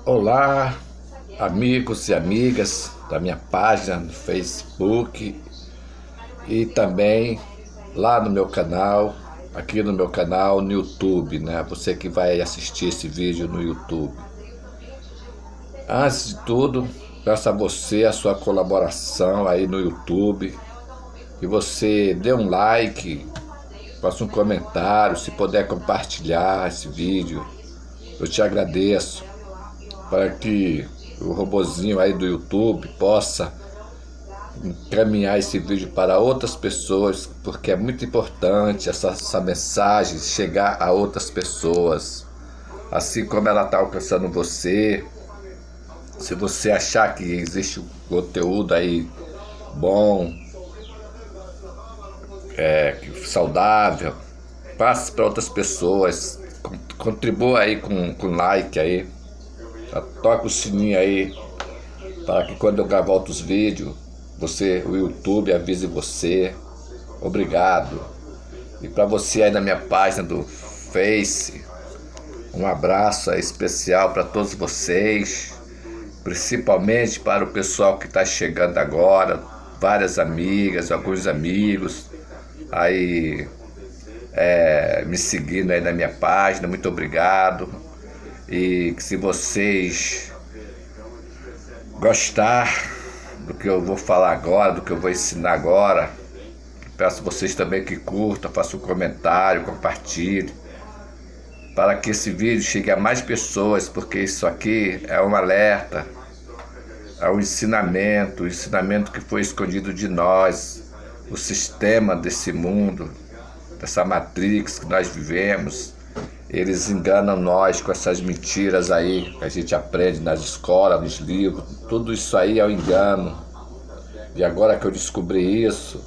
Olá, amigos e amigas da minha página no Facebook e também lá no meu canal, aqui no meu canal no YouTube, né? Você que vai assistir esse vídeo no YouTube. Antes de tudo, peço a você a sua colaboração aí no YouTube, que você dê um like, faça um comentário, se puder compartilhar esse vídeo, eu te agradeço, para que o robozinho aí do YouTube possa encaminhar esse vídeo para outras pessoas, porque é muito importante essa mensagem chegar a outras pessoas, assim como ela está alcançando você. Se você achar que existe um conteúdo aí bom, saudável, passe para outras pessoas, contribua aí com like aí, toca o sininho aí, para que quando eu gravar outros vídeos, o YouTube avise você. Obrigado. E para você aí na minha página do Face, um abraço especial para todos vocês, principalmente para o pessoal que está chegando agora, várias amigas, alguns amigos aí me seguindo aí na minha página. Muito obrigado. E se vocês gostar do que eu vou falar agora, do que eu vou ensinar agora, peço vocês também que curtam, façam um comentário, compartilhem, para que esse vídeo chegue a mais pessoas, porque isso aqui é um alerta, é um ensinamento que foi escondido de nós, o sistema desse mundo, dessa matrix que nós vivemos. Eles enganam nós com essas mentiras aí que a gente aprende nas escolas, nos livros. Tudo isso aí é um engano. E agora que eu descobri isso,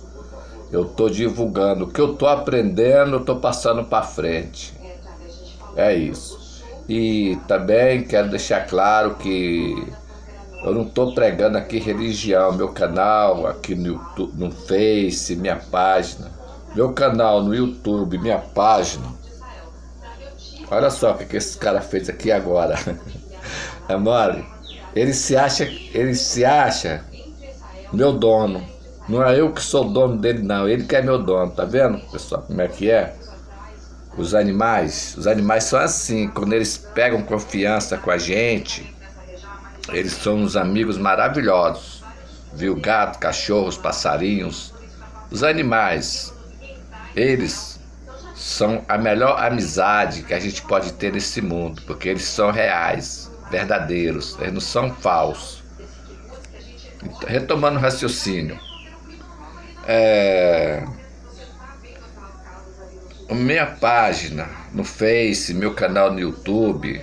eu estou divulgando. O que eu estou aprendendo, eu estou passando para frente. É isso. E também quero deixar claro que eu não estou pregando aqui religião. Meu canal aqui no YouTube, no Face, minha página. Meu canal no YouTube, minha página. Olha só o que esse cara fez aqui agora. É mole? Ele se acha meu dono. Não é eu que sou dono dele, não. Ele que é meu dono. Tá vendo, pessoal, como é que é? Os animais são assim. Quando eles pegam confiança com a gente, eles são uns amigos maravilhosos. Viu? Gato, cachorros, passarinhos. Os animais, eles são a melhor amizade que a gente pode ter nesse mundo, porque eles são reais, verdadeiros, eles não são falsos. Então, retomando o raciocínio, minha página no Face, meu canal no YouTube,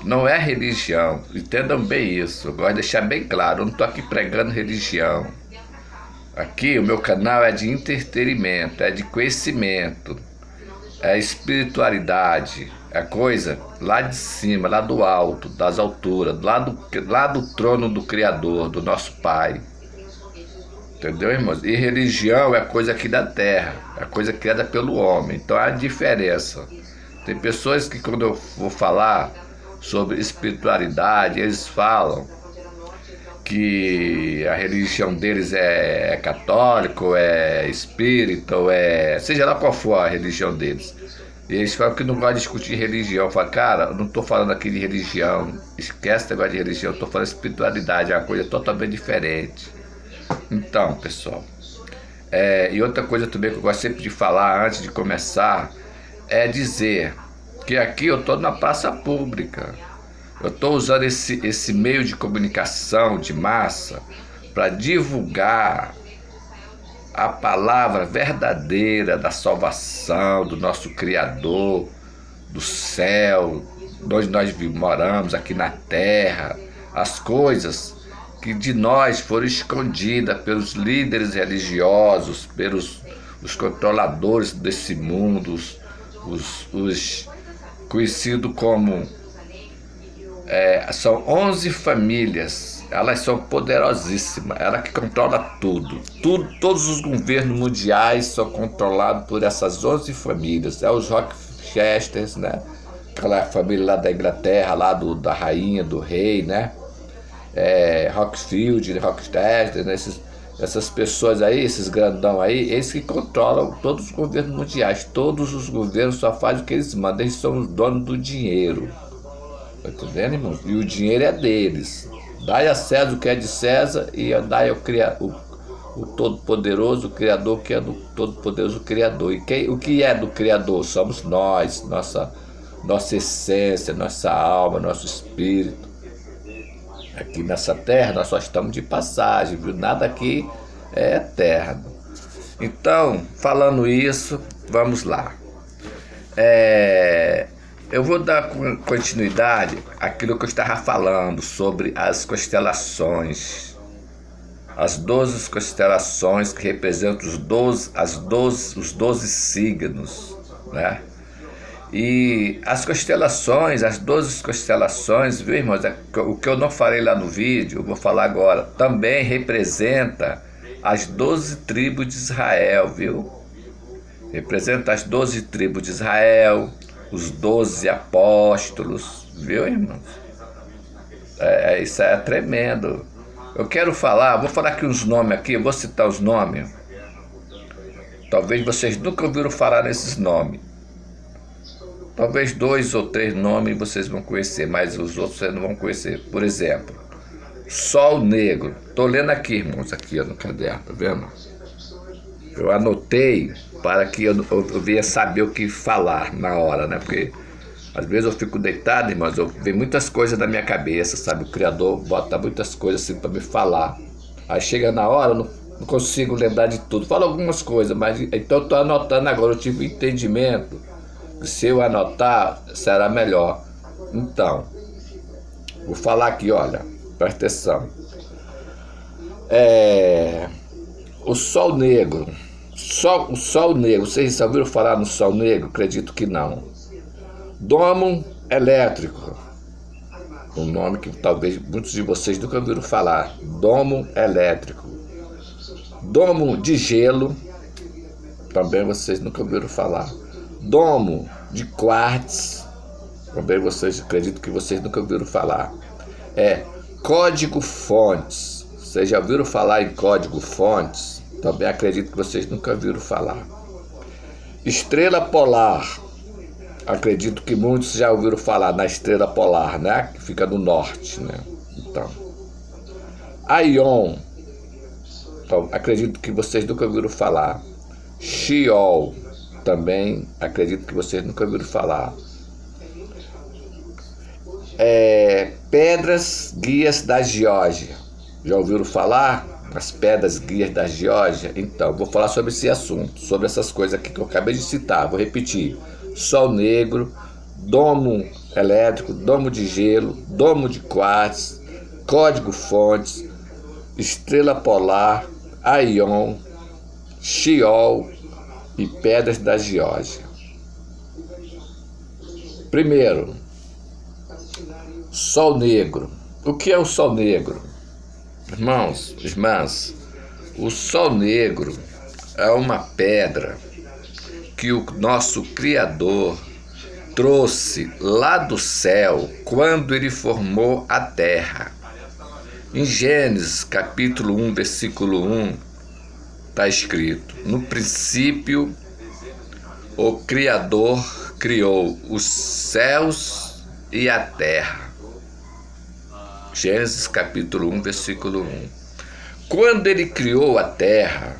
não é religião, entendam bem isso, eu gosto de deixar bem claro, eu não estou aqui pregando religião. Aqui o meu canal é de entretenimento, é de conhecimento, é espiritualidade, é coisa lá de cima, lá do alto, das alturas, lá do trono do Criador, do nosso Pai. Entendeu, irmãos? E religião é coisa aqui da terra, é coisa criada pelo homem. Então há diferença. Tem pessoas que, quando eu vou falar sobre espiritualidade, eles falam que a religião deles é católico, é espírita, seja lá qual for a religião deles. E eles falam que não gostam de discutir religião. Eu falo, cara, eu não estou falando aqui de religião, esquece o negócio de religião, eu estou falando de espiritualidade, é uma coisa totalmente diferente. Então, pessoal, e outra coisa também que eu gosto sempre de falar antes de começar, é dizer que aqui eu estou na praça pública. Eu estou usando esse meio de comunicação de massa para divulgar a palavra verdadeira da salvação, do nosso Criador, do céu, onde nós moramos aqui na terra, as coisas que de nós foram escondidas pelos líderes religiosos, pelos os controladores desse mundo, os conhecidos como... são 11 famílias, elas são poderosíssimas, ela que controla tudo, todos os governos mundiais são controlados por essas 11 famílias, os Rockefellers, né? aquela família lá da Inglaterra, lá da rainha, do rei, né? Rockfield, Rockstead, né? Essas pessoas aí, esses grandão aí, eles que controlam todos os governos mundiais. Todos os governos só fazem o que eles mandam, eles são os donos do dinheiro. Tá entendendo, irmão? E o dinheiro é deles. Dai a César o que é de César e dai o Todo-Poderoso, o Criador, que é do Todo-Poderoso Criador. E o que é do Criador? Somos nós, nossa essência, nossa alma, nosso espírito. Aqui nessa terra nós só estamos de passagem, viu? Nada aqui é eterno. Então, falando isso, vamos lá. Eu vou dar continuidade àquilo que eu estava falando sobre as constelações. As 12 constelações que representam os 12 signos, né? E as constelações, as 12 constelações, viu, irmãos? O que eu não falei lá no vídeo, eu vou falar agora, também representa as 12 tribos de Israel, viu? Representa as 12 tribos de Israel, os 12 apóstolos, viu, irmãos? Isso é tremendo. Eu quero falar, vou falar aqui uns nomes aqui, eu vou citar os nomes. Talvez vocês nunca ouviram falar nesses nomes. Talvez 2 ou 3 nomes vocês vão conhecer, mas os outros vocês não vão conhecer. Por exemplo, Sol Negro. Estou lendo aqui, irmãos, aqui no caderno, tá vendo? Eu anotei para que eu venha saber o que falar na hora, né? Porque às vezes eu fico deitado, irmãos, vem muitas coisas na minha cabeça, sabe? O Criador bota muitas coisas assim para me falar. Aí chega na hora, eu não consigo lembrar de tudo. Falo algumas coisas, mas então eu estou anotando agora, eu tive um entendimento. Se eu anotar, será melhor. Então, vou falar aqui, olha, presta atenção. O Sol Negro. O Sol Negro, vocês já ouviram falar no Sol Negro? Acredito que não. Domo Elétrico. Um nome que talvez muitos de vocês nunca ouviram falar. Domo Elétrico. Domo de Gelo. Também vocês nunca ouviram falar. Domo de quartzo, também acredito que vocês nunca ouviram falar. Código fontes, vocês já ouviram falar em código fontes? Também acredito que vocês nunca ouviram falar. Estrela polar, acredito que muitos já ouviram falar na estrela polar, né? Que fica no norte, né? Então, Aion, então, acredito que vocês nunca ouviram falar. Sheol, também acredito que vocês nunca ouviram falar. Pedras guias da Geórgia. Já ouviram falar? As pedras guias da Geórgia? Então, vou falar sobre esse assunto, sobre essas coisas aqui que eu acabei de citar. Vou repetir. Sol Negro, domo elétrico, domo de gelo, domo de quartzo, código fontes, estrela polar, Aion, Sheol e pedras da Geórgia. Primeiro, Sol Negro. O que é o Sol Negro? Irmãos, irmãs, o Sol Negro é uma pedra que o nosso Criador trouxe lá do céu quando ele formou a terra. Em Gênesis capítulo 1, versículo 1, está escrito: no princípio, o Criador criou os céus e a terra. Gênesis capítulo 1, versículo 1. Quando ele criou a terra,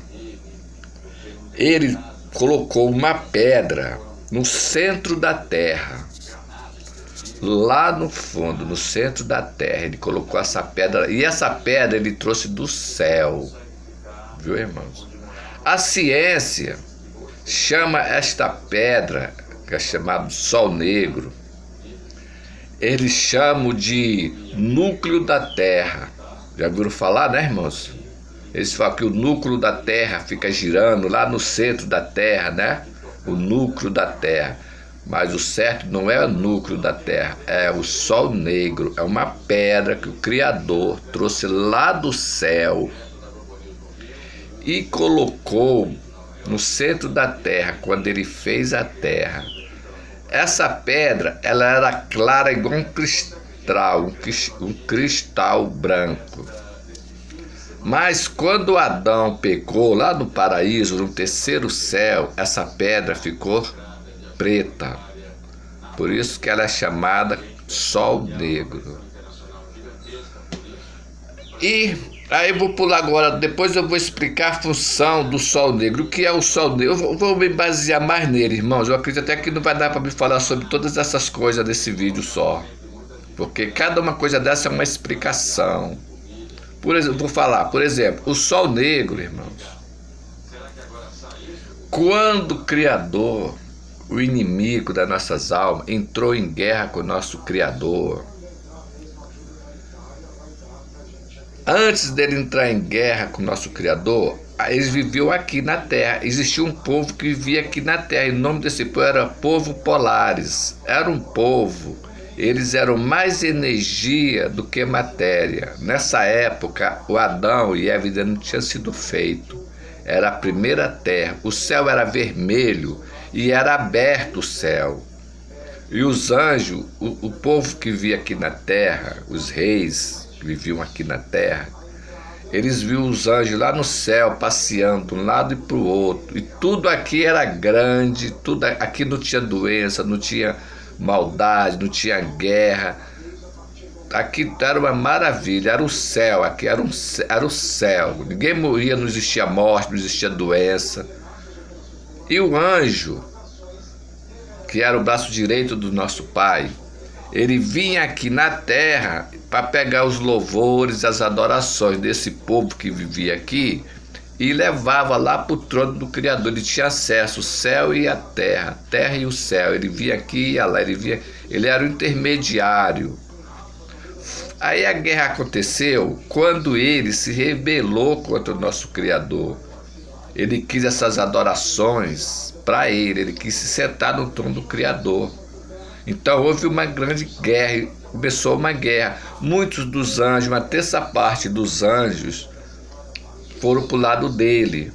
ele colocou uma pedra no centro da terra. Lá no fundo, no centro da terra, ele colocou essa pedra. E essa pedra ele trouxe do céu. Viu, irmãos? A ciência chama esta pedra, que é chamada Sol Negro, eles chamam de núcleo da Terra. Já viram falar, né, irmãos? Eles falam que o núcleo da Terra fica girando lá no centro da Terra, né? O núcleo da Terra. Mas o certo não é o núcleo da Terra, é o Sol Negro. É uma pedra que o Criador trouxe lá do céu e colocou no centro da terra. Quando ele fez a terra, Essa pedra, ela era clara igual um cristal, um cristal branco. Mas quando Adão pecou lá no paraíso, no terceiro céu, essa pedra ficou preta. Por isso que ela é chamada Sol Negro. E aí eu vou pular agora, depois eu vou explicar a função do Sol Negro. O que é o Sol Negro? Eu vou me basear mais nele, irmãos. Eu acredito até que não vai dar para me falar sobre todas essas coisas nesse vídeo só. Porque cada uma coisa dessa é uma explicação. Por exemplo, vou falar, por exemplo, o Sol Negro, irmãos. Quando o Criador, o inimigo das nossas almas, entrou em guerra com o nosso Criador, antes dele entrar em guerra com o nosso Criador, eles viviam aqui na Terra. Existia um povo que vivia aqui na Terra. E o nome desse povo era povo Polares. Era um povo, eles eram mais energia do que matéria. Nessa época, o Adão e Eva ainda não tinham sido feito. Era a primeira terra. O céu era vermelho e era aberto o céu. E os anjos, o povo que vivia aqui na terra, os reis que viviam aqui na terra, eles viam os anjos lá no céu passeando de um lado e para o outro. E tudo aqui era grande, tudo aqui não tinha doença, não tinha maldade, não tinha guerra. Aqui era uma maravilha, era o céu, aqui era o céu. Ninguém morria, não existia morte, não existia doença. E o anjo, que era o braço direito do nosso Pai, ele vinha aqui na terra para pegar os louvores, as adorações desse povo que vivia aqui e levava lá para o trono do Criador. Ele tinha acesso ao céu e à terra, a terra e o céu. Ele vinha aqui e ia lá, ele era o intermediário. Aí a guerra aconteceu quando ele se rebelou contra o nosso Criador. Ele quis essas adorações para ele quis se sentar no trono do Criador. Então houve uma grande guerra, começou uma guerra. Muitos dos anjos, uma terça parte dos anjos, foram para o lado dele,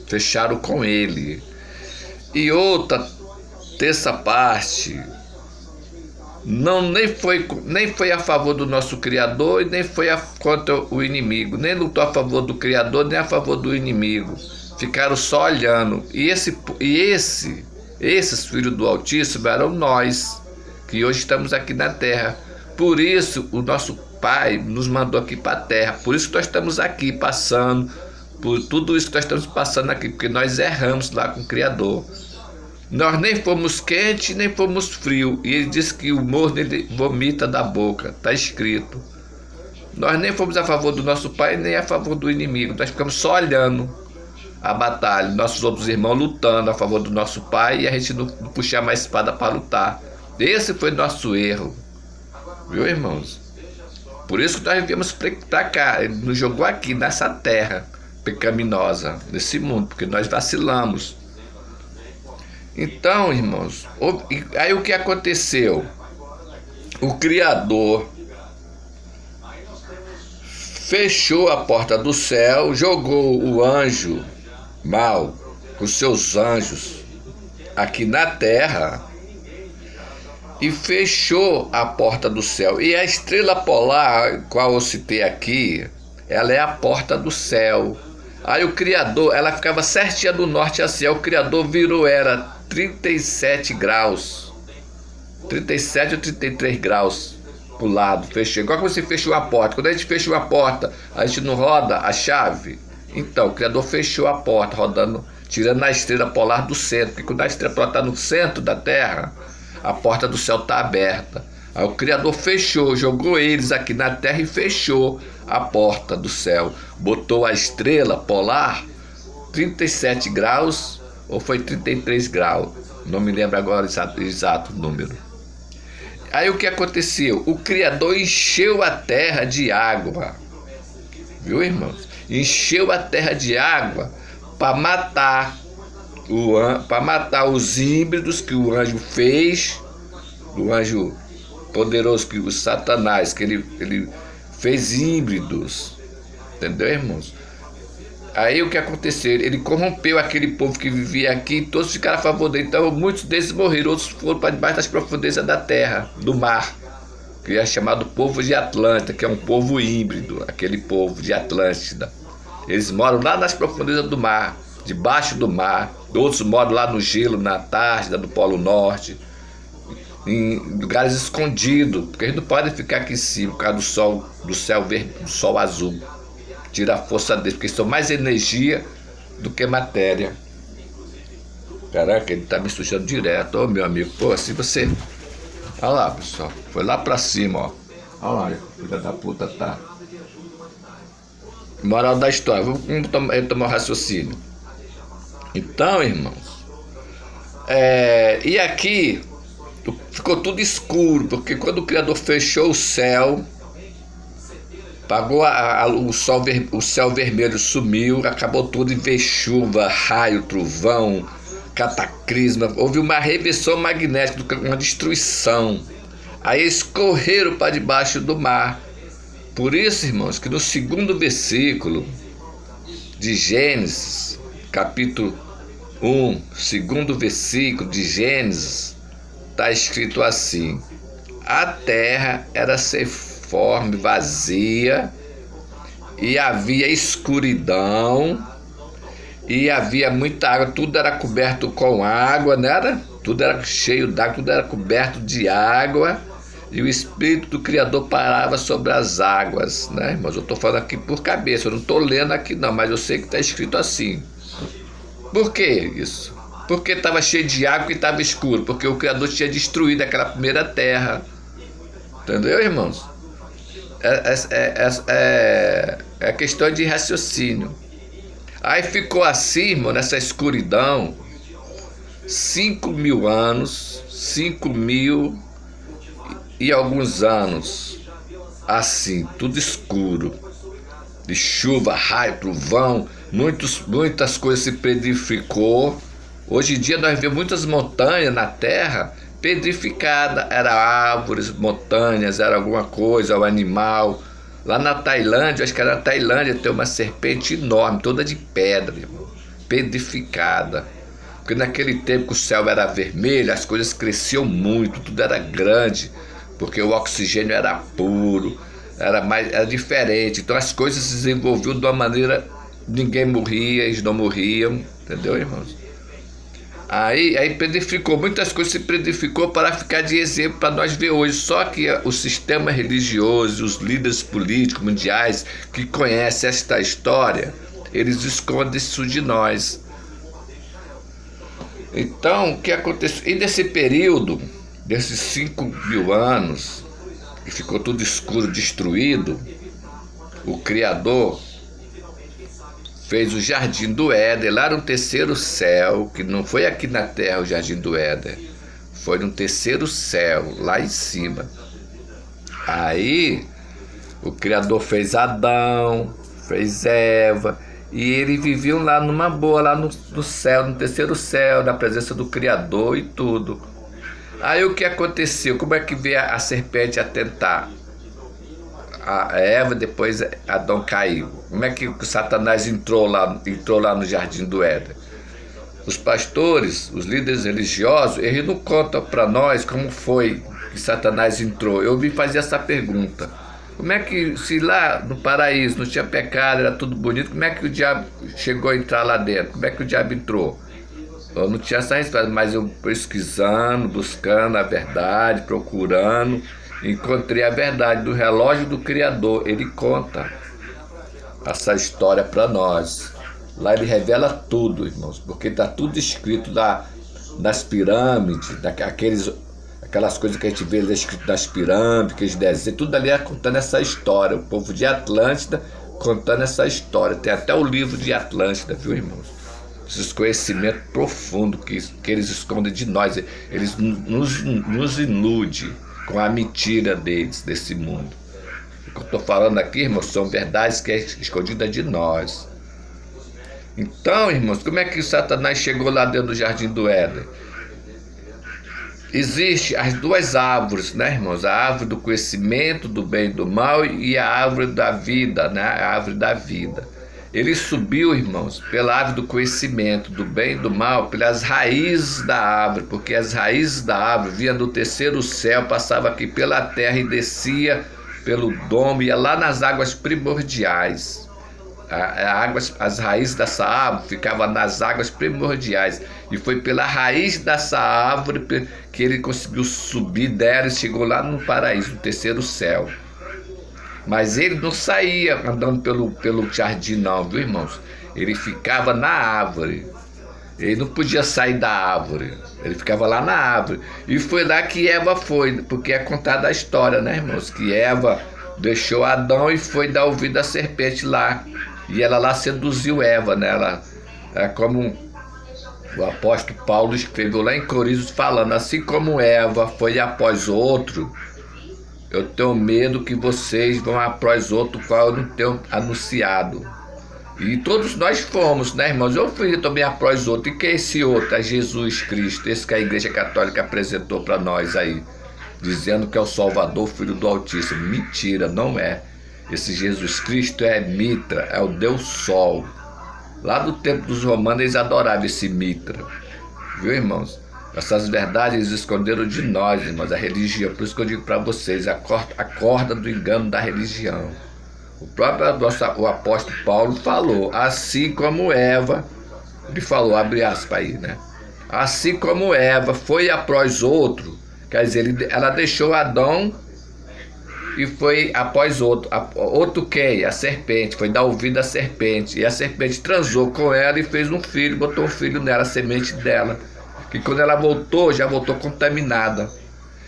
fecharam com ele. E outra terça parte nem foi a favor do nosso Criador e nem foi contra o inimigo, nem lutou a favor do Criador nem a favor do inimigo. Ficaram só olhando. E esses filhos do Altíssimo eram nós, que hoje estamos aqui na terra. Por isso o nosso Pai nos mandou aqui para a terra. Por isso que nós estamos aqui passando por tudo isso que nós estamos passando aqui, porque nós erramos lá com o Criador. Nós nem fomos quentes, nem fomos frios. E ele disse que o morno ele vomita da boca. Está escrito. Nós nem fomos a favor do nosso Pai, nem a favor do inimigo. Nós ficamos só olhando a batalha. Nossos outros irmãos lutando a favor do nosso Pai e a gente não puxar mais espada para lutar. Esse foi nosso erro. Viu, irmãos? Por isso que nós viemos para cá. Ele nos jogou aqui, nessa terra pecaminosa, nesse mundo, porque nós vacilamos. Então, irmãos, aí o que aconteceu? O Criador fechou a porta do céu, jogou o anjo mal, com seus anjos, aqui na terra, e fechou a porta do céu. E a estrela polar, qual eu citei aqui, ela é a porta do céu. Aí o Criador, ela ficava certinha do norte assim, aí o Criador virou, era 37 graus, 37 ou 33 graus pro lado, fechou. Igual que você fechou a porta. Quando a gente fecha uma porta, a gente não roda a chave. Então, o Criador fechou a porta, rodando, tirando a estrela polar do centro. Porque quando a estrela polar está no centro da Terra, a porta do céu está aberta. Aí o Criador fechou, jogou eles aqui na terra e fechou a porta do céu. Botou a estrela polar 37 graus ou foi 33 graus. Não me lembro agora o exato número. Aí o que aconteceu? O Criador encheu a terra de água. Viu, irmãos? Encheu a terra de água para matar os híbridos que o anjo fez, o anjo poderoso, que o Satanás, que ele fez híbridos. Entendeu, irmãos? Aí o que aconteceu? Ele corrompeu aquele povo que vivia aqui, todos ficaram a favor dele. Então muitos deles morreram, outros foram para debaixo das profundezas da terra, do mar, que é chamado povo de Atlântida, que é um povo híbrido, aquele povo de Atlântida. Eles moram lá nas profundezas do mar, debaixo do mar. Outros moram lá no gelo, na Antártida, no Polo Norte, em lugares escondidos, porque eles não podem ficar aqui em cima por causa do sol, do céu verde, do sol azul. Tira a força deles, porque são mais energia do que matéria. Caraca, ele tá me sujando direto, ô meu amigo. Pô, assim você... Olha lá, pessoal, foi lá pra cima, ó. Olha lá, filha da puta, tá. Moral da história, vamos tomar o raciocínio. Então, irmãos, e aqui ficou tudo escuro, porque quando o Criador fechou o céu, apagou o céu vermelho, sumiu, acabou tudo e veio chuva, raio, trovão, cataclisma, houve uma reversão magnética, uma destruição. Aí eles correram para debaixo do mar. Por isso, irmãos, que no segundo versículo de Gênesis, capítulo 1, segundo versículo de Gênesis, está escrito assim: a terra era forme, vazia, e havia escuridão, e havia muita água, tudo era coberto com água, não era? Tudo era cheio d'água, tudo era coberto de água, e o Espírito do Criador parava sobre as águas, né, irmãos? Eu estou falando aqui por cabeça, eu não estou lendo aqui não, mas eu sei que está escrito assim. Por que isso? Porque estava cheio de água e estava escuro, porque o Criador tinha destruído aquela primeira terra. Entendeu, irmãos? É questão de raciocínio. Aí ficou assim, irmão, nessa escuridão, 5.000 anos, 5.000 e alguns anos, assim, tudo escuro, de chuva, raio, trovão, muitas coisas se pedrificou. Hoje em dia nós vemos muitas montanhas na terra pedrificada, era árvores, montanhas, era alguma coisa, o animal. Lá na Tailândia, acho que era na Tailândia, tem uma serpente enorme, toda de pedra, irmão, pedrificada. Porque naquele tempo que o céu era vermelho, as coisas cresciam muito, tudo era grande, porque o oxigênio era puro, era diferente. Então as coisas se desenvolviam de uma maneira, ninguém morria, eles não morriam, entendeu, irmãos? Aí pedrificou, muitas coisas se pedrificou para ficar de exemplo para nós ver hoje. Só que o sistema religioso, os líderes políticos mundiais que conhecem esta história, eles escondem isso de nós. Então, o que aconteceu? E nesse período, desses 5.000 anos, que ficou tudo escuro, destruído, o Criador fez o Jardim do Éden, lá no terceiro céu, que não foi aqui na terra o Jardim do Éden, foi no terceiro céu, lá em cima. Aí, o Criador fez Adão, fez Eva, e eles viviam lá numa boa, lá no céu, no terceiro céu, na presença do Criador e tudo. Aí o que aconteceu? Como é que veio a serpente a tentar? A Eva, depois Adão caiu. Como é que o Satanás entrou lá no Jardim do Éden? Os pastores, os líderes religiosos, eles não contam para nós como foi que Satanás entrou. Eu me fazia essa pergunta. Como é que, se lá no paraíso não tinha pecado, era tudo bonito, como é que o diabo chegou a entrar lá dentro? Como é que o diabo entrou? Eu não tinha essa resposta, mas eu pesquisando, buscando a verdade, procurando, encontrei a verdade do relógio do Criador. Ele conta essa história para nós. Lá ele revela tudo, irmãos, porque está tudo escrito nas pirâmides, aquelas coisas que a gente vê escrito nas pirâmides, aqueles desenhos, tudo ali é contando essa história. O povo de Atlântida contando essa história. Tem até o livro de Atlântida, viu, irmãos? Esses conhecimentos profundos que eles escondem de nós. Eles nos iludem com a mentira deles, desse mundo. O que eu estou falando aqui, irmãos, são verdades que é escondida de nós. Então, irmãos, como é que Satanás chegou lá dentro do Jardim do Éden? Existem as duas árvores, né, irmãos? A árvore do conhecimento do bem e do mal e a árvore da vida, né? A árvore da vida. Ele subiu, irmãos, pela árvore do conhecimento do bem e do mal, pelas raízes da árvore, porque as raízes da árvore vinham do terceiro céu, passava aqui pela terra e descia pelo domo, ia lá nas águas primordiais. As raízes dessa árvore ficavam nas águas primordiais, e foi pela raiz dessa árvore que ele conseguiu subir dela e chegou lá no paraíso, no terceiro céu. Mas ele não saía andando pelo jardim não, viu, irmãos? Ele ficava na árvore. Ele não podia sair da árvore. Ele ficava lá na árvore. E foi lá que Eva foi, porque é contada a história, né, irmãos? Que Eva deixou Adão e foi dar ouvido à serpente lá. E ela lá seduziu Eva, né? É como o apóstolo Paulo escreveu lá em Coríntios falando, assim como Eva foi após outro, eu tenho medo que vocês vão após outro qual eu não tenho anunciado. E todos nós fomos, né, irmãos? Eu fui também após outro. E quem é esse outro? É Jesus Cristo, esse que a Igreja Católica apresentou para nós aí, dizendo que é o Salvador, Filho do Altíssimo. Mentira, não é. Esse Jesus Cristo é Mitra, é o Deus Sol. Lá do tempo dos romanos eles adoravam esse Mitra. Viu, irmãos? Essas verdades eles esconderam de nós, irmãos, a religião. Por isso que eu digo para vocês, acorda do engano da religião. O próprio o apóstolo Paulo falou, assim como Eva, ele falou, abre aspas aí, né? Assim como Eva foi após outro, quer dizer, ela deixou Adão e foi após outro. Outro quem? A serpente, foi dar ouvido à serpente. E a serpente transou com ela e fez um filho, botou um filho nela, a semente dela. Que quando ela voltou, já voltou contaminada.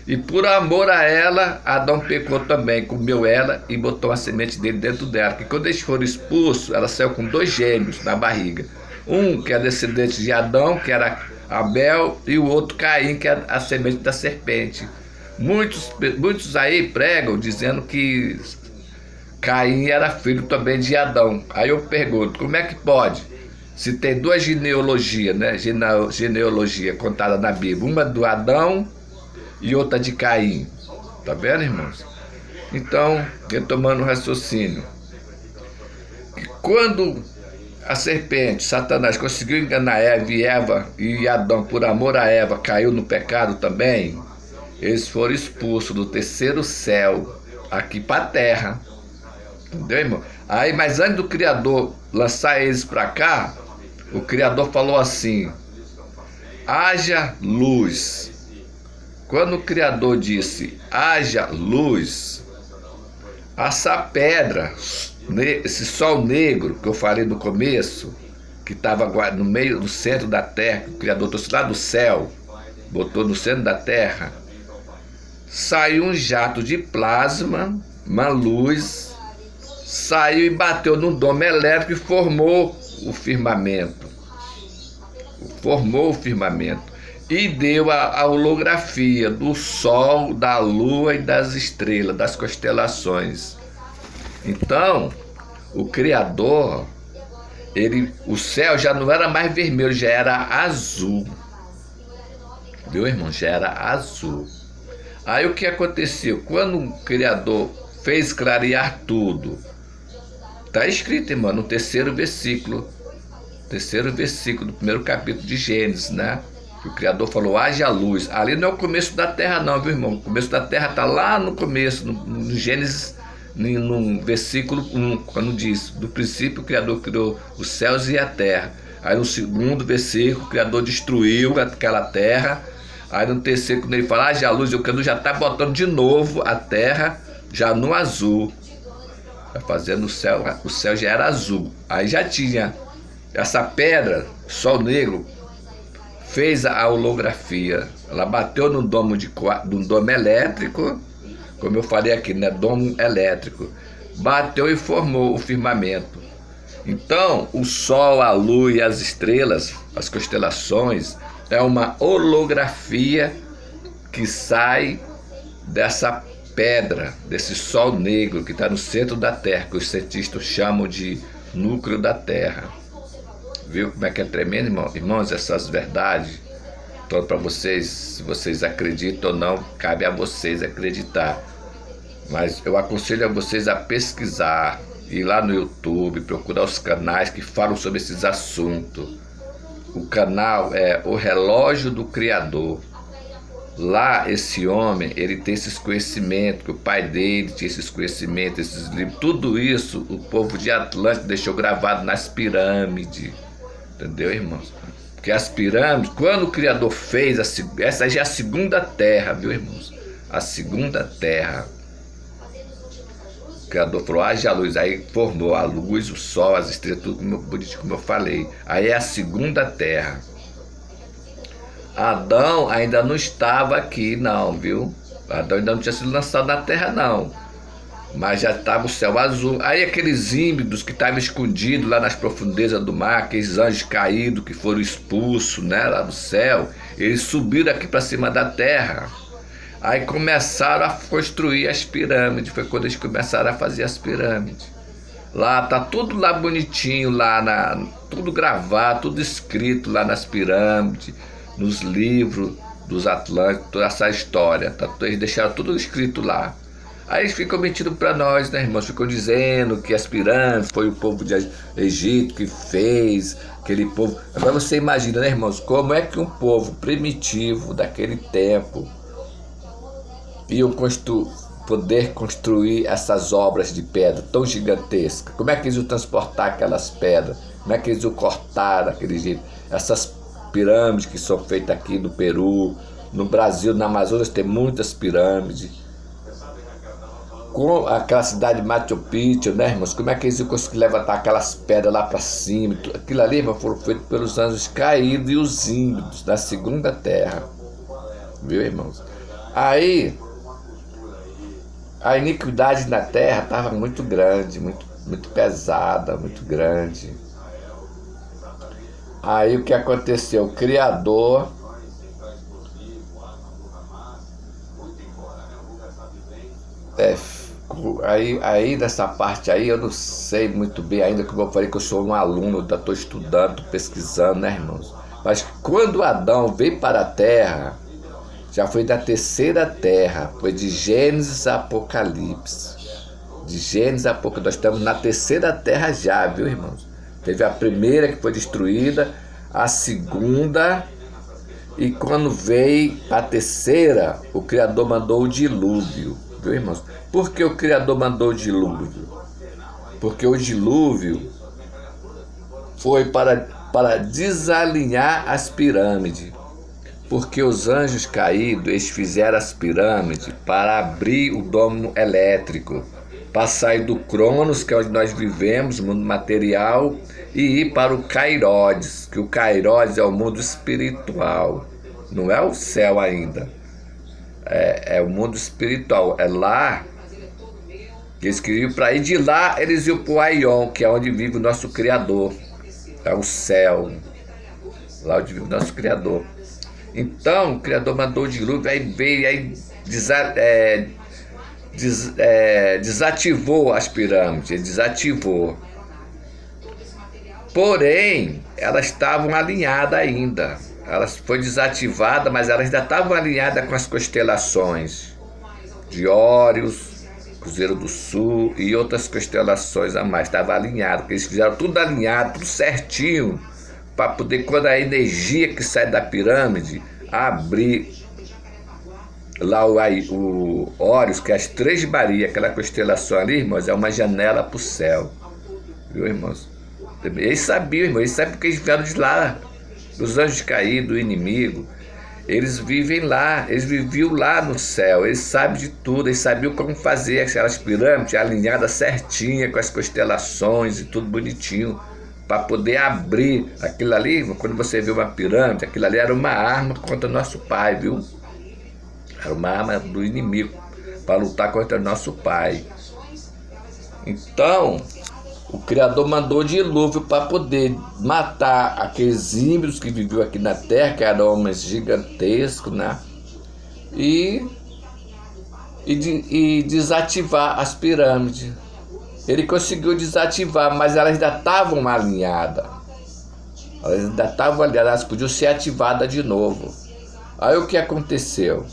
E por amor a ela, Adão pecou também, comeu ela e botou a semente dele dentro dela. Que quando eles foram expulsos, ela saiu com 2 gêmeos na barriga. Um que é descendente de Adão, que era Abel, e o outro Caim, que é a semente da serpente. Muitos aí pregam dizendo que Caim era filho também de Adão. Aí eu pergunto, como é que pode? Se tem 2 genealogias, né? Genealogia contada na Bíblia, uma do Adão e outra de Caim. Tá vendo, irmãos? Então, retomando o raciocínio, quando a serpente, Satanás, conseguiu enganar Eva e Adão, por amor a Eva, caiu no pecado também, eles foram expulsos do terceiro céu aqui para a terra. Entendeu, irmão? Aí, mas antes do Criador lançar eles para cá, o Criador falou assim, haja luz. Quando o Criador disse, haja luz, essa pedra, esse sol negro que eu falei no começo, que estava no meio, no centro da terra, que o Criador trouxe lá do céu, botou no centro da terra, saiu um jato de plasma, uma luz, saiu e bateu no domo elétrico e formou o firmamento. Formou o firmamento. E deu a holografia do sol, da lua e das estrelas, das constelações. Então, o Criador, o céu já não era mais vermelho, já era azul. Viu, irmão? Já era azul. Aí o que aconteceu? Quando o Criador fez clarear tudo, está escrito, irmão, no terceiro versículo do primeiro capítulo de Gênesis, né? Que o Criador falou, haja luz. Ali não é o começo da terra não, viu, irmão? O começo da terra está lá no começo, no Gênesis, no versículo 1, quando diz, do princípio o Criador criou os céus e a terra. Aí no segundo versículo, o Criador destruiu aquela terra. Aí no terceiro, quando ele fala, haja luz, o Criador já está botando de novo a terra, já no azul. Está fazendo o céu já era azul. Aí já tinha essa pedra, sol negro, fez a holografia. Ela bateu no domo elétrico, como eu falei aqui, né? Domo elétrico. Bateu e formou o firmamento. Então, o sol, a lua e as estrelas, as constelações, é uma holografia que sai dessa pedra, desse sol negro que está no centro da Terra, que os cientistas chamam de núcleo da Terra. Viu como é que é tremendo, irmãos, essas verdades? Então, para vocês, se vocês acreditam ou não, cabe a vocês acreditar. Mas eu aconselho a vocês a pesquisar, ir lá no YouTube, procurar os canais que falam sobre esses assuntos. O canal é O Relógio do Criador. Lá, esse homem, ele tem esses conhecimentos, que o pai dele tinha esses conhecimentos, esses livros. Tudo isso, o povo de Atlântida deixou gravado nas pirâmides. Entendeu, irmãos? Porque as pirâmides, quando o Criador fez, essa já é a segunda terra, viu, irmãos? A segunda terra. O Criador falou, haja luz. Aí formou a luz, o sol, as estrelas, tudo como eu falei. Aí é a segunda terra. Adão ainda não estava aqui, não, viu? Adão ainda não tinha sido lançado na terra, não. Mas já estava o céu azul. Aí aqueles híbridos que estavam escondidos lá nas profundezas do mar, aqueles anjos caídos que foram expulsos, né, lá do céu, eles subiram aqui para cima da terra. Aí começaram a construir as pirâmides. Foi quando eles começaram a fazer as pirâmides. Lá tá tudo lá bonitinho, lá tudo gravado, tudo escrito lá nas pirâmides, nos livros dos Atlânticos, toda essa história. Eles deixaram tudo escrito lá. Aí eles ficam mentindo para nós, né, irmãos? Ficam dizendo que as pirâmides foi o povo de Egito que fez, aquele povo. Agora você imagina, né, irmãos, como é que um povo primitivo daquele tempo iam poder construir essas obras de pedra tão gigantescas? Como é que eles iam transportar aquelas pedras? Como é que eles iam cortar daquele jeito? Essas pirâmides que são feitas aqui no Peru, no Brasil, na Amazonas tem muitas pirâmides. Com aquela cidade de Machu Picchu, né, irmãos? Como é que eles iam conseguir levantar aquelas pedras lá para cima? Aquilo ali, irmão, foram feitos pelos anjos caídos e os híbridos da segunda terra. Viu, irmãos? Aí, a iniquidade na terra estava muito grande, muito pesada, muito grande. Aí o que aconteceu? O Criador aí nessa parte aí eu não sei muito bem ainda, como eu falei que eu sou um aluno, estou estudando, estou pesquisando, né, irmãos? Mas quando Adão veio para a terra, já foi da terceira terra, foi de Gênesis a Apocalipse. De Gênesis a Apocalipse, nós estamos na terceira terra já, viu, irmãos? Teve a primeira que foi destruída, a segunda, e quando veio a terceira, o Criador mandou o dilúvio, viu, irmãos? Por que o Criador mandou o dilúvio? Porque o dilúvio foi para desalinhar as pirâmides. Porque os anjos caídos, eles fizeram as pirâmides para abrir o domo elétrico, para sair do Cronos, que é onde nós vivemos, o mundo material, e ir para o Kairodes, que o Kairodes é o mundo espiritual, não é o céu ainda, é o mundo espiritual, é lá que eles queriam para ir. De lá eles iam para o Aion, que é onde vive o nosso Criador, é o céu, lá onde vive o nosso Criador. Então o Criador mandou o dilúvio, aí veio, aí desativou as pirâmides, ele desativou. Porém, elas estavam alinhadas ainda. Elas foi desativada, mas elas ainda estavam alinhadas com as constelações de Órios, Cruzeiro do Sul e outras constelações a mais. Estava alinhado, porque eles fizeram tudo alinhado, tudo certinho, para poder, quando a energia que sai da pirâmide, abrir lá o Órios, que é as Três Marias, aquela constelação ali, irmãos, é uma janela para o céu. Viu, irmãos? Eles sabiam, irmãos, eles sabem porque eles vieram de lá, dos anjos caídos, do inimigo. Eles vivem lá, eles viviam lá no céu, eles sabem de tudo, eles sabiam como fazer aquelas pirâmides alinhadas certinha, com as constelações e tudo bonitinho, para poder abrir aquilo ali. Quando você vê uma pirâmide, aquilo ali era uma arma contra o nosso pai, viu? Era uma arma do inimigo para lutar contra o nosso pai. Então, o Criador mandou o dilúvio para poder matar aqueles híbridos que viviam aqui na terra, que eram homens gigantescos, né? E desativar as pirâmides. Ele conseguiu desativar, mas elas ainda estavam alinhadas. Elas ainda estavam alinhadas, elas podiam ser ativadas de novo. Aí o que aconteceu?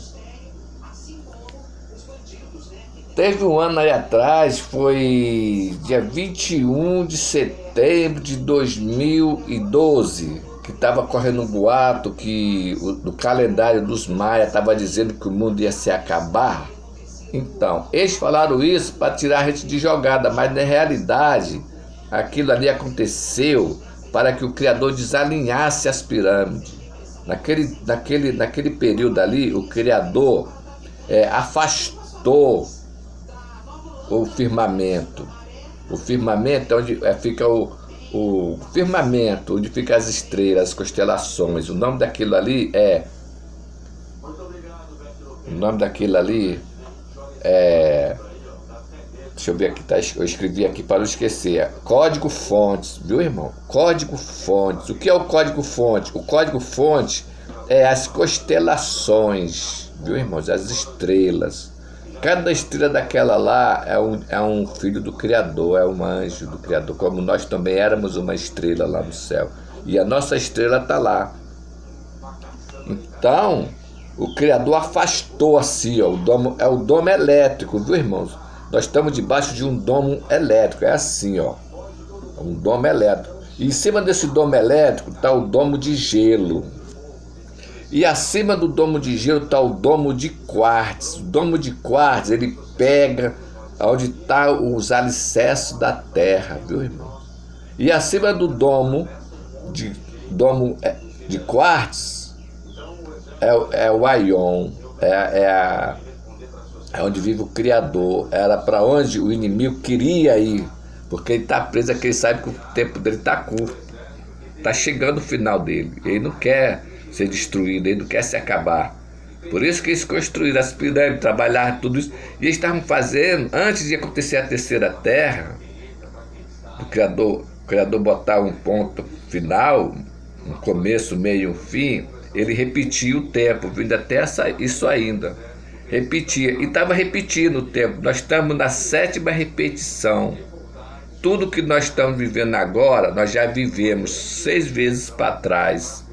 Teve um ano aí atrás, foi dia 21 de setembro de 2012, que estava correndo um boato que no calendário dos Maia estava dizendo que o mundo ia se acabar. Então, eles falaram isso para tirar a gente de jogada, mas na realidade, aquilo ali aconteceu para que o Criador desalinhasse as pirâmides. Naquele período ali, o Criador afastou o firmamento. O firmamento é onde fica o firmamento, onde ficam as estrelas, as constelações. O nome daquilo ali é deixa eu ver aqui, eu escrevi aqui para não esquecer. Código fontes, viu, irmão? Código fontes. O que é o código fonte? O código fonte é as constelações, viu, irmãos? As estrelas. Cada estrela daquela lá é um filho do Criador, é um anjo do Criador, como nós também éramos uma estrela lá no céu. E a nossa estrela está lá. Então, o Criador afastou assim, ó, é o domo elétrico, viu, irmãos? Nós estamos debaixo de um domo elétrico, é assim, ó, um domo elétrico. E em cima desse domo elétrico está o domo de gelo. E acima do domo de gelo está o domo de quartzo. O domo de quartzo, ele pega onde está os alicerces da terra, viu, irmão? E acima do domo de quartzo é o Aion, é onde vive o Criador. Era para onde o inimigo queria ir, porque ele está preso, que ele sabe que o tempo dele está curto, está chegando o final dele, ele não quer ser destruído, ele não quer se acabar. Por isso que eles construíram as pirâmides, trabalharam tudo isso, e eles estavam fazendo, antes de acontecer a terceira terra, o Criador botar um ponto final, um começo, meio e um fim, ele repetia o tempo, vindo até isso ainda. Repetia, e estava repetindo o tempo. Nós estamos na 7ª repetição. Tudo que nós estamos vivendo agora, nós já vivemos 6 vezes para trás.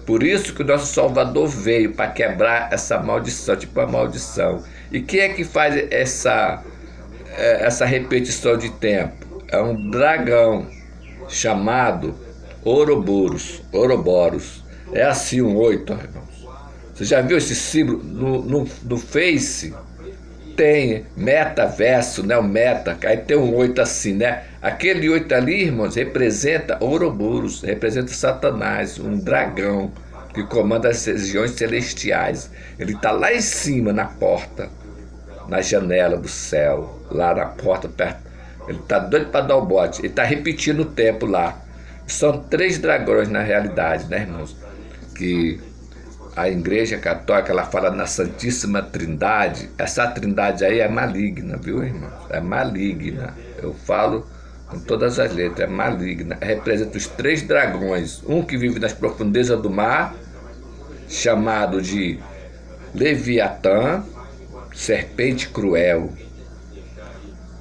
Por isso que o nosso Salvador veio, para quebrar essa maldição, tipo a maldição. E quem é que faz essa repetição de tempo? É um dragão chamado Ouroboros. É assim um 8, irmãos. Você já viu esse símbolo no Face? Tem metaverso, né? O meta, aí tem um 8 assim, né? Aquele 8 ali, irmãos, representa Ouroboros, representa Satanás, um dragão que comanda as regiões celestiais. Ele está lá em cima, na porta, na janela do céu, lá na porta, perto. Ele está doido para dar o bote. Ele está repetindo o tempo lá. São 3 dragões na realidade, né, irmãos? Que a Igreja Católica, ela fala na Santíssima Trindade. Essa trindade aí é maligna, viu, irmão? É maligna. Eu falo com todas as letras, é maligna. Representa os 3 dragões. Um que vive nas profundezas do mar, chamado de Leviatã, serpente cruel.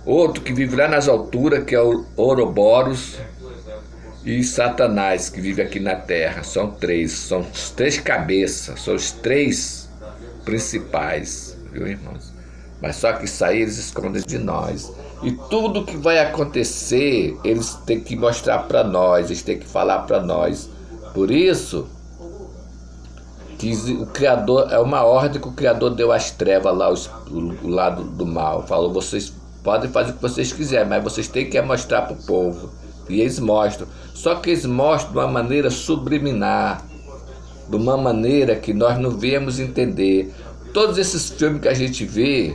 Outro que vive lá nas alturas, que é o Ouroboros, e Satanás, que vive aqui na terra. São 3, são os 3 cabeças, são os 3 principais, viu, irmãos? Mas só que isso aí eles escondem de nós. E tudo que vai acontecer, eles têm que mostrar para nós, eles têm que falar para nós. Por isso que o Criador, é uma ordem que o Criador deu às trevas lá, o lado do mal. Falou, vocês podem fazer o que vocês quiserem, mas vocês têm que mostrar para o povo. E eles mostram. Só que eles mostram de uma maneira subliminar, de uma maneira que nós não viemos entender. Todos esses filmes que a gente vê,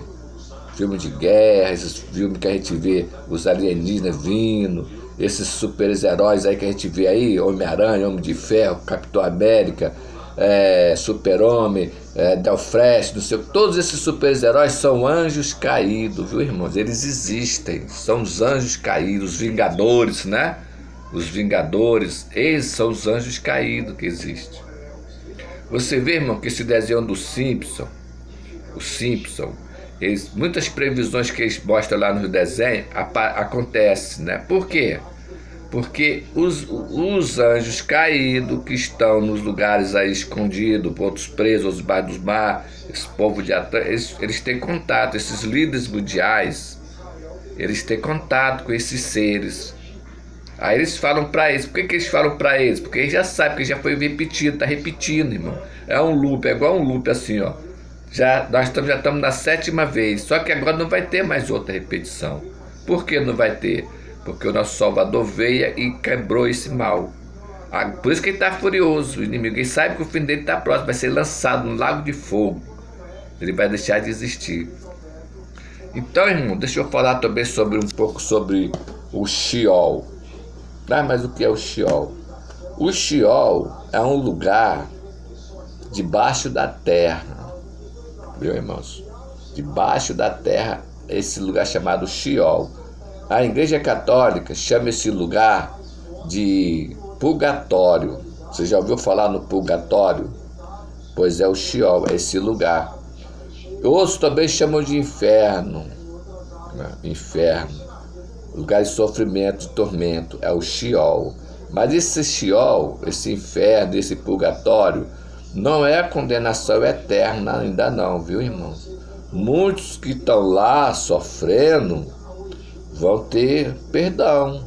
filme de guerra, esses filmes que a gente vê, os alienígenas vindo, esses super-heróis aí que a gente vê aí, Homem-Aranha, Homem de Ferro, Capitão América, Super-Homem, Del Flash, não sei, todos esses super-heróis são anjos caídos, viu, irmãos? Eles existem, são os anjos caídos, os Vingadores, né? Os Vingadores, eles são os anjos caídos que existem. Você vê, irmão, que esse desenho do Simpson, o Simpson, muitas previsões que eles mostram lá no desenho acontecem, né? Por quê? Porque os anjos caídos que estão nos lugares aí escondidos, outros presos aos debaixo dos mar, esse povo de Atlântida, eles têm contato, esses líderes mundiais, eles têm contato com esses seres. Aí eles falam para eles. Por que eles falam para eles? Porque eles já sabem, porque já foi repetido, tá repetindo, irmão. É um loop, é igual um loop assim, ó. Nós já estamos na 7ª vez, só que agora não vai ter mais outra repetição. Por que não vai ter? Porque o nosso Salvador veio e quebrou esse mal. Por isso que ele está furioso, o inimigo. Ele sabe que o fim dele está próximo, vai ser lançado no lago de fogo. Ele vai deixar de existir. Então, irmão, deixa eu falar também um pouco sobre o Sheol. Mas o que é o Sheol? O Sheol é um lugar debaixo da terra. Viu, irmãos? Debaixo da terra, esse lugar chamado Sheol. A Igreja Católica chama esse lugar de purgatório. Você já ouviu falar no purgatório? Pois é o Sheol, é esse lugar. Outros também chamam de inferno. Inferno. Lugar de sofrimento, de tormento, é o Sheol. Mas esse Sheol, esse inferno, esse purgatório, não é a condenação eterna ainda não, viu, irmãos? Muitos que estão lá sofrendo vão ter perdão.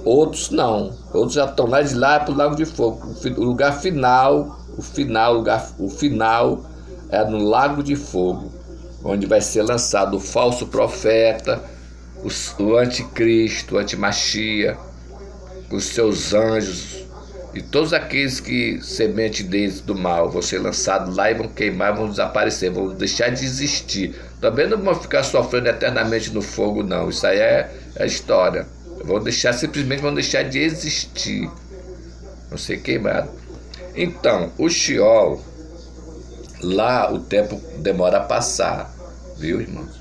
Outros não. Outros já estão lá de lá para o lago de fogo. O lugar final, o final é no lago de fogo, onde vai ser lançado o falso profeta, o anticristo, o antimachia, os seus anjos e todos aqueles que semente deles do mal vão ser lançados lá e vão queimar, vão desaparecer, vão deixar de existir. Também não vão ficar sofrendo eternamente no fogo, não. Isso aí é história. Simplesmente vão deixar de existir, vão ser queimados. Então, o Sheol, lá o tempo demora a passar, viu, irmãos?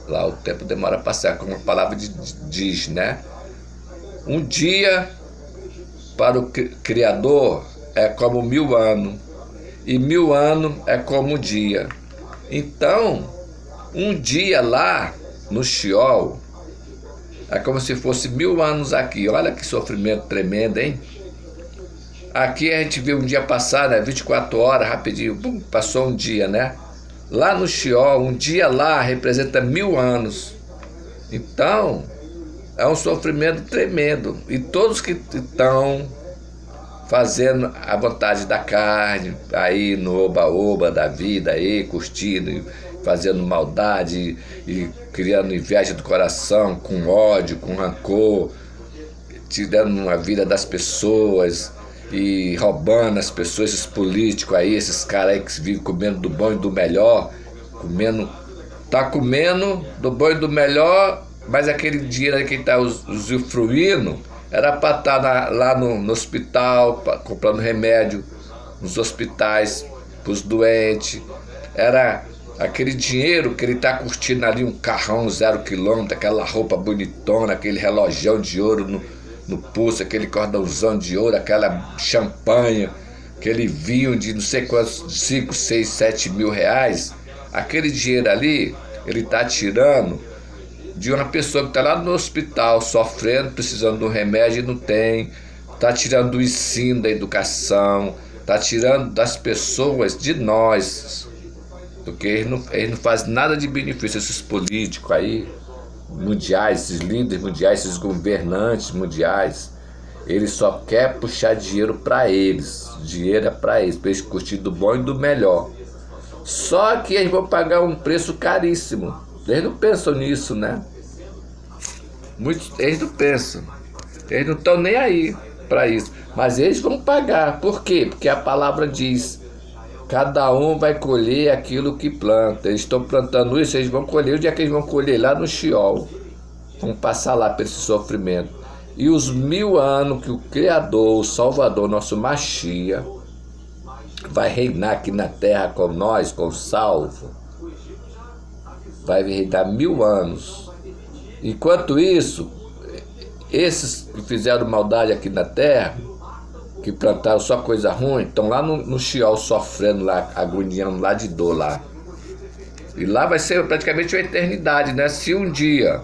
Lá o tempo demora a passar, como a palavra diz, né? Um dia para o Criador é como 1000 anos, e 1000 anos é como um dia. Então, um dia lá no Sheol é como se fosse 1000 anos aqui. Olha que sofrimento tremendo, hein? Aqui a gente vê um dia passar, né? 24 horas, rapidinho, passou um dia, né? Lá no Sheol, um dia lá representa 1000 anos. Então, é um sofrimento tremendo. E todos que estão fazendo a vontade da carne, aí no oba-oba da vida, aí curtindo, fazendo maldade e criando inveja do coração, com ódio, com rancor, tirando a vida das pessoas e roubando as pessoas, esses políticos aí, esses caras aí que vivem comendo do bom e do melhor, tá comendo do bom e do melhor, mas aquele dinheiro aí que está usufruindo era para estar lá no hospital, comprando remédio nos hospitais para os doentes. Era aquele dinheiro que ele está curtindo ali, um carrão 0 km, aquela roupa bonitona, aquele relógio de ouro no pulso, aquele cordãozão de ouro, aquela champanhe, aquele vinho de não sei quantos, 5, 6, 7 mil reais. Aquele dinheiro ali, ele está tirando de uma pessoa que está lá no hospital, sofrendo, precisando de um remédio e não tem. Está tirando do ensino, da educação, está tirando das pessoas, de nós, porque eles não fazem nada de benefício. Esses políticos aí, mundiais, esses líderes mundiais, esses governantes mundiais, eles só querem puxar dinheiro para eles. Dinheiro é para eles curtir do bom e do melhor. Só que eles vão pagar um preço caríssimo. Eles não pensam nisso, né? Eles não pensam. Eles não estão nem aí para isso. Mas eles vão pagar. Por quê? Porque a palavra diz: cada um vai colher aquilo que planta. Eles estão plantando isso, eles vão colher. Onde é que eles vão colher? Lá no Sheol. Vão passar lá por esse sofrimento. E os 1000 anos que o Criador, o Salvador, nosso Machia, vai reinar aqui na terra com nós, com o salvo, vai reinar 1000 anos. Enquanto isso, esses que fizeram maldade aqui na terra, que plantaram só coisa ruim, estão lá no Sheol sofrendo lá, agoniando lá de dor lá. E lá vai ser praticamente uma eternidade, né? Se um dia,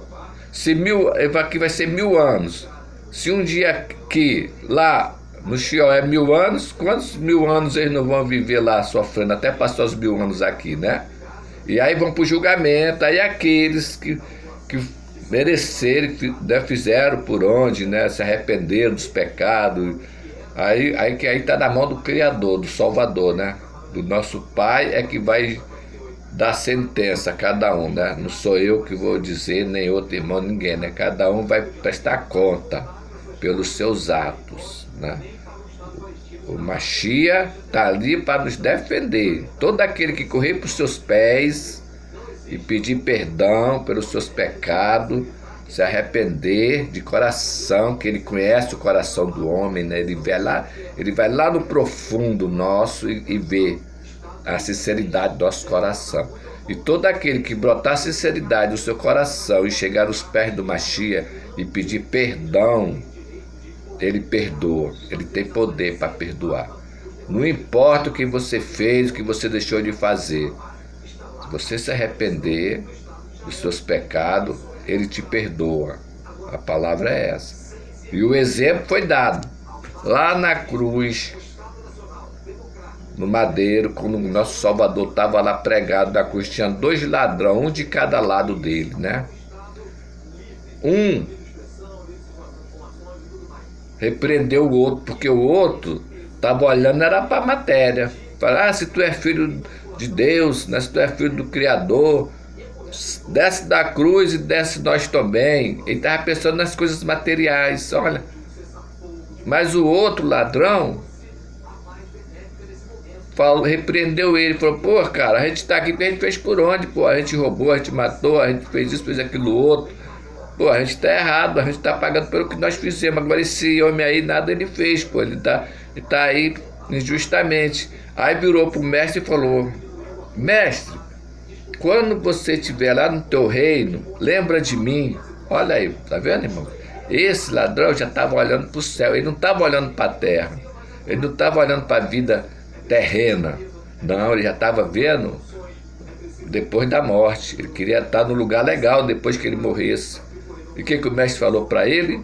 aqui vai ser 1000 anos. Se um dia que lá No Sheol é 1000 anos, quantos 1000 anos eles não vão viver lá sofrendo, até passar os 1000 anos aqui, né? E aí vão para o julgamento, aí aqueles que mereceram, que fizeram por onde, né? Se arrependeram dos pecados, aí está na mão do Criador, do Salvador, né? Do nosso Pai é que vai dar sentença a cada um, né? Não sou eu que vou dizer, nem outro irmão, ninguém, né? Cada um vai prestar conta pelos seus atos, né? O Mashiach está ali para nos defender. Todo aquele que correr para os seus pés e pedir perdão pelos seus pecados, se arrepender de coração, que ele conhece o coração do homem, né? Ele vai lá no profundo nosso e vê a sinceridade do nosso coração. E todo aquele que brotar sinceridade do seu coração e chegar aos pés do Mashiach e pedir perdão, ele perdoa, ele tem poder para perdoar. Não importa o que você fez, o que você deixou de fazer. Se você se arrepender dos seus pecados, ele te perdoa. A palavra é essa. E o exemplo foi dado lá na cruz, no madeiro, quando o nosso Salvador estava lá pregado na cruz, tinha 2 ladrões, um de cada lado dele, né? Um repreendeu o outro, porque o outro estava olhando, era para a matéria. Falar, se tu é filho de Deus, né? Se tu é filho do Criador, desce da cruz e desce nós também. Ele estava pensando nas coisas materiais, olha. Mas o outro ladrão repreendeu ele, falou, pô, cara, a gente está aqui porque a gente fez por onde, pô, a gente roubou, a gente matou, a gente fez isso, fez aquilo outro. Pô, a gente tá errado, a gente tá pagando pelo que nós fizemos. Agora esse homem aí, nada ele fez, pô, ele tá aí injustamente. Aí virou pro mestre e falou, mestre, quando você estiver lá no teu reino, lembra de mim. Olha aí, tá vendo, irmão? Esse ladrão já estava olhando pro céu, ele não estava olhando para a terra, ele não estava olhando para a vida terrena. Não, ele já estava vendo depois da morte. Ele queria estar no lugar legal depois que ele morresse. E o que o mestre falou para ele?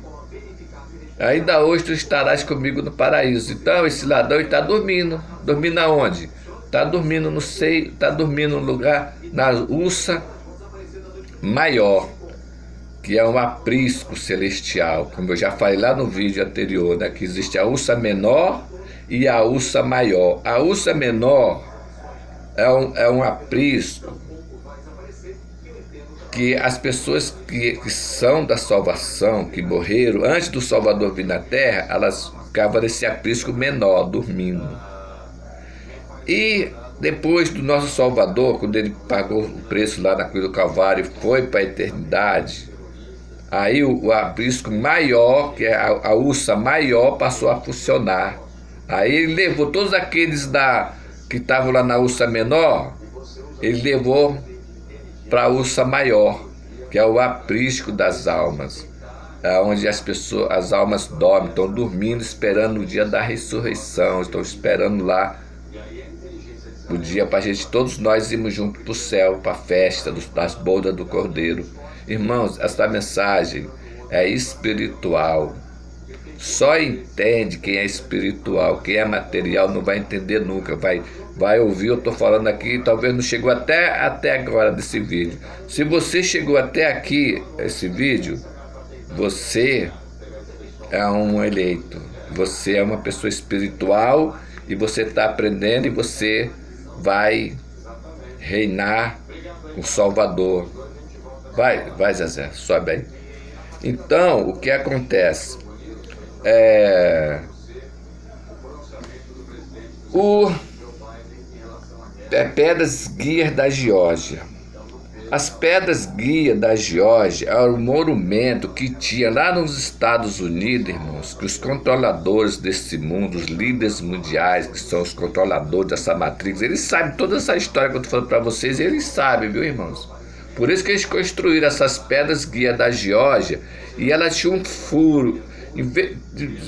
Ainda hoje tu estarás comigo no paraíso. Então esse ladrão está dormindo. Dormindo aonde? Está dormindo no seio, está dormindo no lugar, na ursa maior, que é um aprisco celestial. Como eu já falei lá no vídeo anterior, né, que existe a ursa menor e a ursa maior. A ursa menor é um aprisco que as pessoas que são da salvação, que morreram antes do Salvador vir na terra, elas ficavam nesse aprisco menor, dormindo. E depois do nosso Salvador, quando ele pagou o preço lá na cruz do Calvário e foi para a eternidade, aí o aprisco maior, que é a ursa maior, passou a funcionar. Aí ele levou todos aqueles que estavam lá na ursa menor, ele levou para a ursa maior, que é o aprisco das almas, onde as almas dormem, estão dormindo, esperando o dia da ressurreição, estão esperando lá o dia para todos nós irmos juntos para o céu, para a festa das bodas do Cordeiro. Irmãos, essa mensagem é espiritual. Só entende quem é espiritual, quem é material não vai entender nunca, vai ouvir, eu estou falando aqui, talvez não chegou até agora desse vídeo. Se você chegou até aqui, esse vídeo, você é um eleito, você é uma pessoa espiritual e você está aprendendo e você vai reinar com o Salvador. Vai Zezé, sobe aí. Então, o que acontece? Pedras guias da Geórgia. As pedras guias da Geórgia é um monumento que tinha lá nos Estados Unidos, irmãos, que os controladores desse mundo, os líderes mundiais, que são os controladores dessa matriz, eles sabem toda essa história que eu estou falando para vocês, eles sabem, viu, irmãos? Por isso que eles construíram essas pedras guias da Geórgia e elas tinham um furo.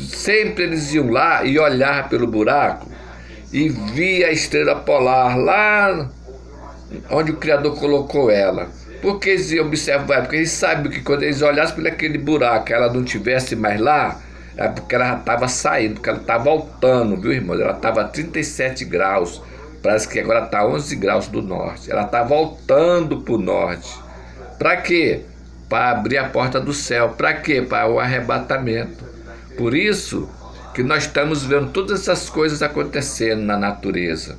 Sempre eles iam lá e olhavam pelo buraco e via a estrela polar lá onde o Criador colocou ela. Por que eles iam observar? Porque eles sabem que quando eles olhassem por aquele buraco, ela não estivesse mais lá, é porque ela já estava saindo, porque ela está voltando, viu, irmãos? Ela estava a 37 graus, parece que agora está 11 graus do norte. Ela está voltando para o norte. Para quê? Para abrir a porta do céu. Para quê? Para o arrebatamento. Por isso que nós estamos vendo todas essas coisas acontecendo na natureza.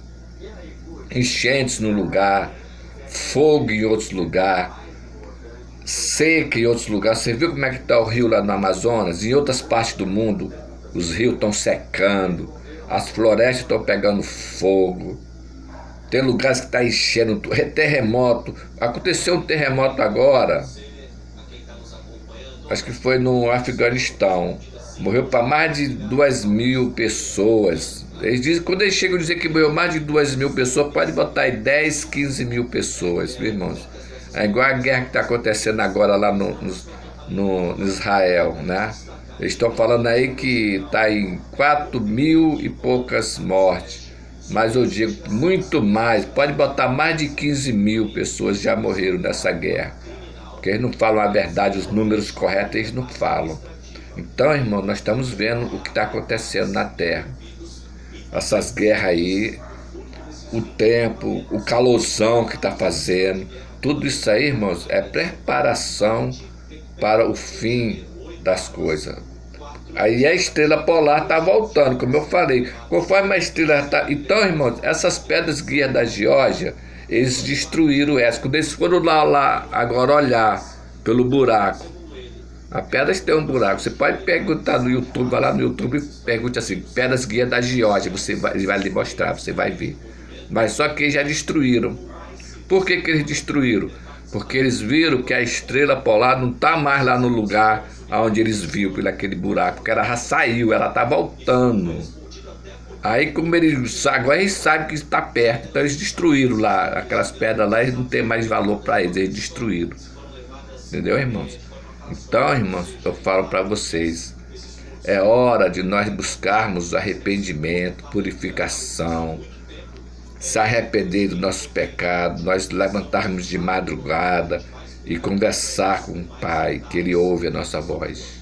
Enchentes no lugar, fogo em outros lugares, seca em outros lugares. Você viu como é que está o rio lá no Amazonas? Em outras partes do mundo, os rios estão secando, as florestas estão pegando fogo. Tem lugares que está enchendo, terremoto. Aconteceu um terremoto agora, acho que foi no Afeganistão. Morreu para mais de 2.000 pessoas. Eles dizem, quando eles chegam a dizer que morreu mais de 2.000 pessoas, pode botar aí 10, 15 mil pessoas, viu, irmãos? É igual a guerra que está acontecendo agora lá no Israel, né? Eles estão falando aí que está em 4.000 e poucas mortes. Mas eu digo, muito mais, pode botar mais de 15 mil pessoas já morreram nessa guerra. Porque eles não falam a verdade, os números corretos eles não falam. Então, irmão, nós estamos vendo o que está acontecendo na Terra. Essas guerras aí, o tempo, o calorzão que está fazendo, tudo isso aí, irmãos, é preparação para o fim das coisas. Aí a estrela polar está voltando, como eu falei. Conforme a estrela está... Então, irmãos, essas pedras guias da Geórgia, eles destruíram essa. Quando eles foram lá agora olhar pelo buraco, a pedra tem um buraco. Você pode perguntar no YouTube, vai lá no YouTube e pergunte assim, pedras guias da Geórgia, ele vai lhe mostrar, você vai ver. Mas só que eles já destruíram. Por que eles destruíram? Porque eles viram que a estrela polar não está mais lá no lugar onde eles viram, por aquele buraco, porque ela já saiu, ela está voltando. Aí como agora eles sabem que está perto, então eles destruíram lá, aquelas pedras lá, eles não tem mais valor para eles destruíram. Entendeu, irmãos? Então, irmãos, eu falo para vocês, é hora de nós buscarmos arrependimento, purificação, se arrepender dos nossos pecados, nós levantarmos de madrugada e conversar com o Pai, que Ele ouve a nossa voz.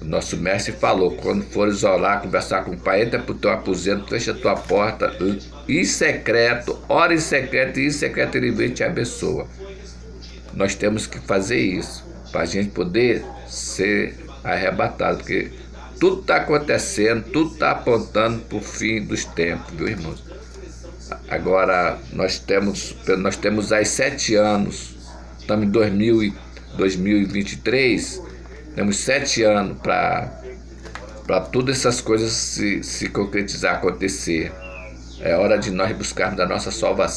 O nosso mestre falou, quando fores orar, conversar com o Pai, entra para o teu aposento, fecha a tua porta, em secreto, ora em secreto, e em secreto Ele vem e te abençoa. Nós temos que fazer isso, para a gente poder ser arrebatado, porque tudo está acontecendo, tudo está apontando para o fim dos tempos, viu, irmãos? Agora, nós temos aí 7 anos, estamos em 2023, temos 7 anos para todas essas coisas se concretizar, acontecer. É hora de nós buscarmos a nossa salvação.